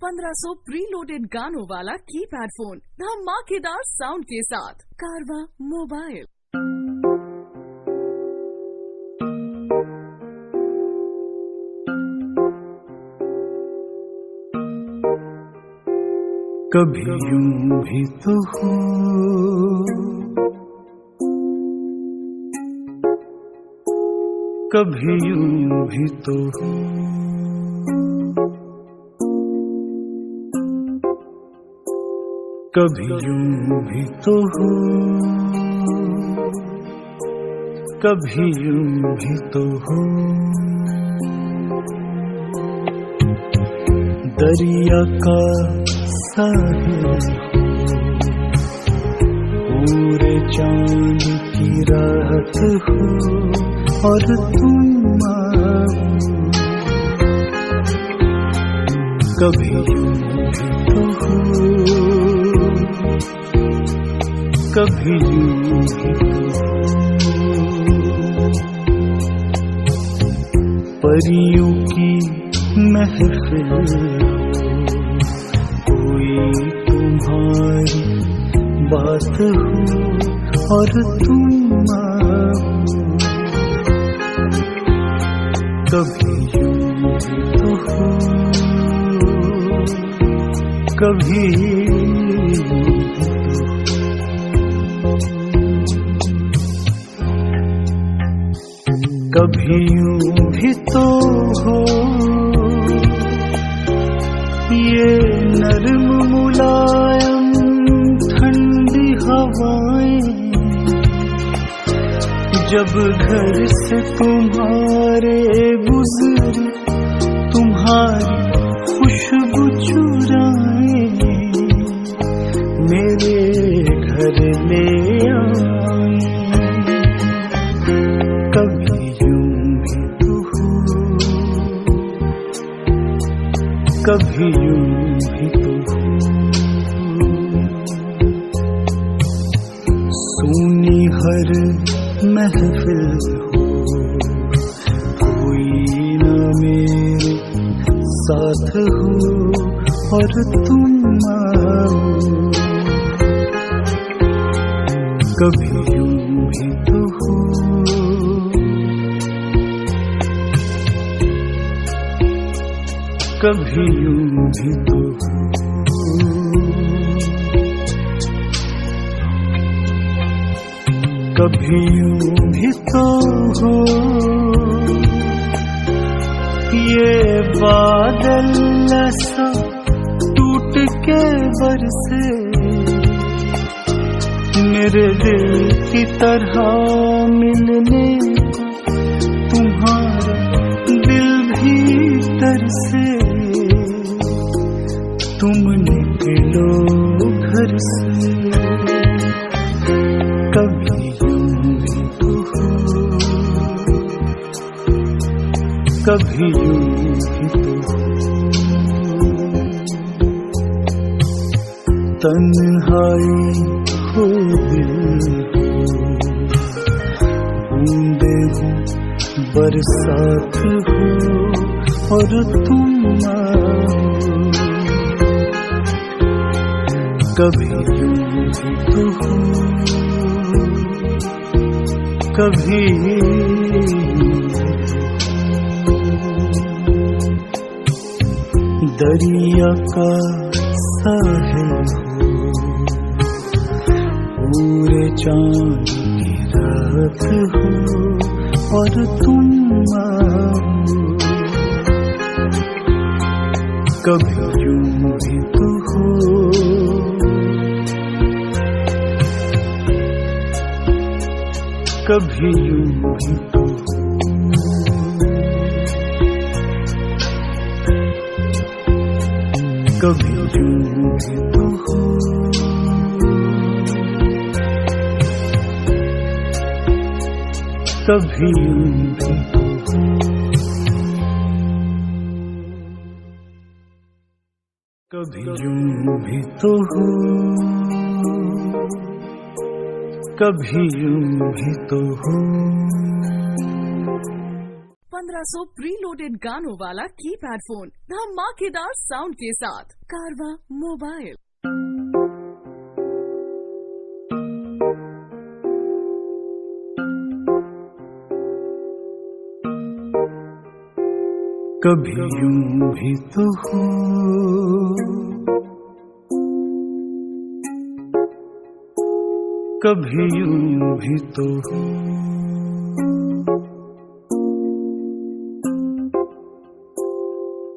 1500 preloaded गानों वाला keypad phone धमाकेदार साउंड के साथ कारवा मोबाइल। कभी यूं भी तो हो, कभी यूं भी तो हो, कभी यूं भी तो हो, कभी यूं भी तो हो। दरिया का साहिल पूरे चांद की रात हो और तुम आओ, कभी यूं भी तो हो, कभी यूं भी तो हो। परियों की महफिल तुम्हारी बात हो और तुम आओ, कभी यूं भी तो हो, कभी कभी यूं भी तो हो। ये नर्म मुलायम ठंडी हवाएं जब घर से तुम्हारे गुजरे, तुम्हारी खुशबू चुराए मेरे घर ले आए, कभी यूं भी तो हो, कभी यूं भी तो हो। सुनी हर महफिल हो, कोई न मेरे साथ हो और तुम आओ, कभी यूं भी तो हो, कभी यूं भी तो हो। कभी यूं भी तो हो, ये बादल ऐसा टूट के बरसे मेरे दिल की तरह मिलने को, तुम्हारा दिल भी तरसे, तुम निकलो घर से, कभी यूं भी तो हो, कभी यूं भी तो हो। तन्हाई हो दिल हो, बूंदे हो बरसात हो और तुम आओ, कभी यूं भी तो हो, कभी दरिया का साहिल हो, पूरे चांद की रात हो और तुम आओ, कभी यूं भी तो हो, कभी यूं भी तो हो। कभी यूं भी तो हो, कभी यूं भी तो हो, कभी यूं भी तो हो, कभी यूं भी तो हो। 1500 प्रीलोडेड गानों वाला कीपैड फोन धमाकेदार साउंड के साथ कारवा मोबाइल। कभी यूं भी तो हो, कभी यूं भी तो हो,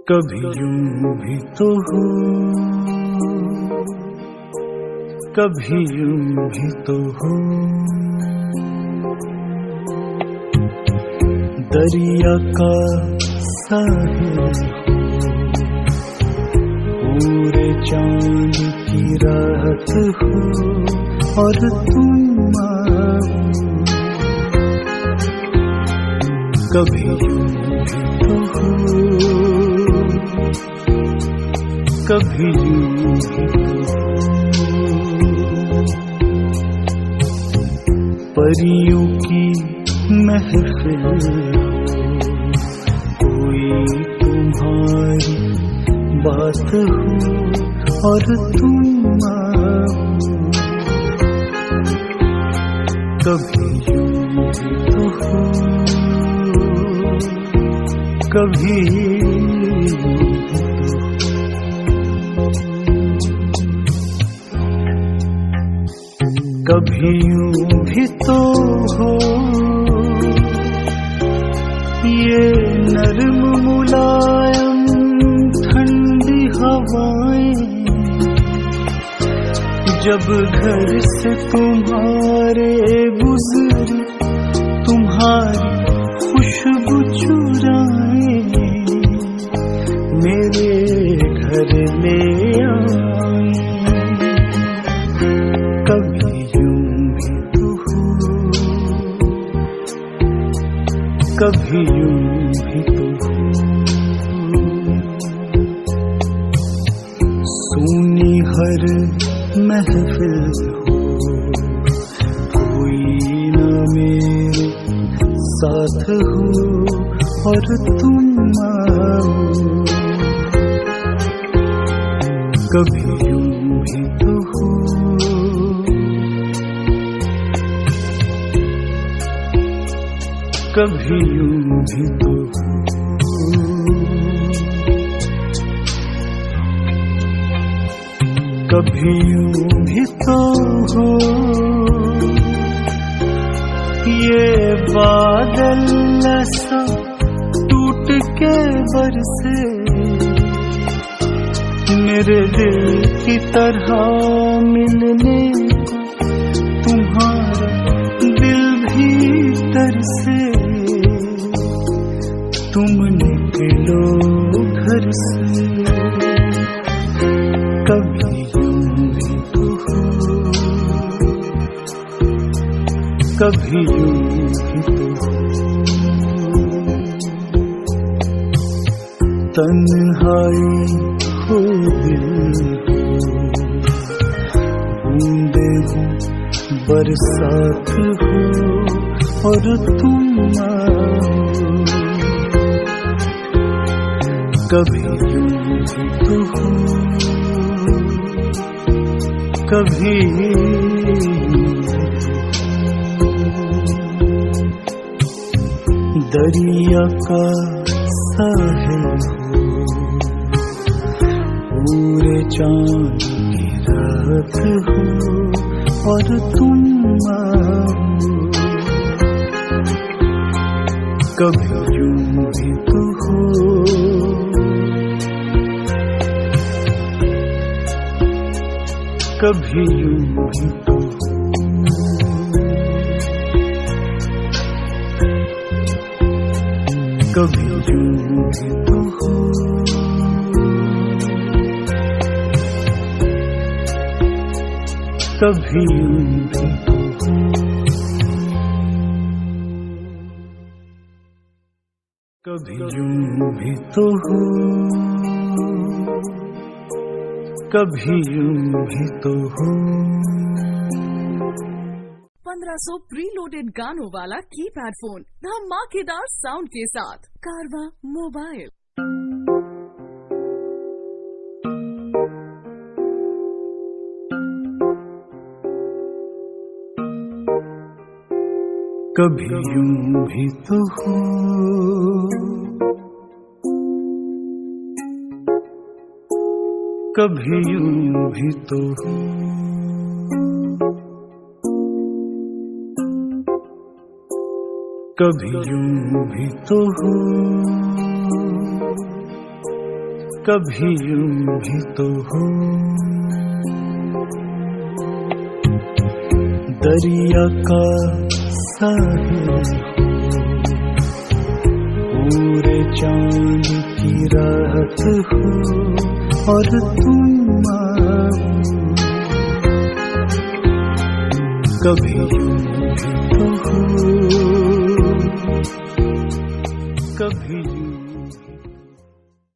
कभी यूं भी तो हो, कभी यूं भी तो हो। दरिया का साहिल हो, पूरे चांद की रात हो और तुम आओ। कभी यूं भी तो हो, कभी यूं भी तो हो। परियों की महफिल तुम्हारी बात हो और तुम आओ। कभी यूं भी तो हो, कभी कभी यूं भी तो हो। ये नर्म मुलायम ठंडी हवाएं जब घर से तुम्हारे गुजरे, तुम्हारी खुशबू चुराए मेरे घर ले आए। कभी यूं भी तो हो, कभी यूं भी तो हो। सुनी हर महफिल हो, कोई न मेरे साथ हो और तुम आओ। कभी यूं भी तो हो, कभी यूं भी तो हो। कभी यूं भी तो हो। ये बादल ऐसा टूट के बरसे मेरे दिल की तरह मिलने को, तुम्हारा दिल भी तरसे। तुम निकलो घर से, कभी यूं भी तो हो, कभी यूं भी तो हो। तन्हाई हो दिल हो, बूंदे हो बरसात हो और तुम आओ। कभी यूं भी तो हो, कभी दरिया का साहिल हो, पूरे चांद की रात हो और तुम आओ। कभी यूं भी तो हो, कभी यूं भी तो हो। कभी यूं भी तो हो, कभी यूं भी तो हो। कभी यूं भी तो हो, कभी यूं भी तो हो। 1500 प्रीलोडेड गानों वाला कीपैड फोन धमाकेदार साउंड के साथ। कारवा मोबाइल। कभी यूं भी तो हो, कभी यूं भी तो हो, कभी यूं भी तो हो, कभी यूं भी तो हो। दरिया का साहिल हो, पूरे चांद की रात हो और तुम आओ। कभी यूं भी तो हो, कभी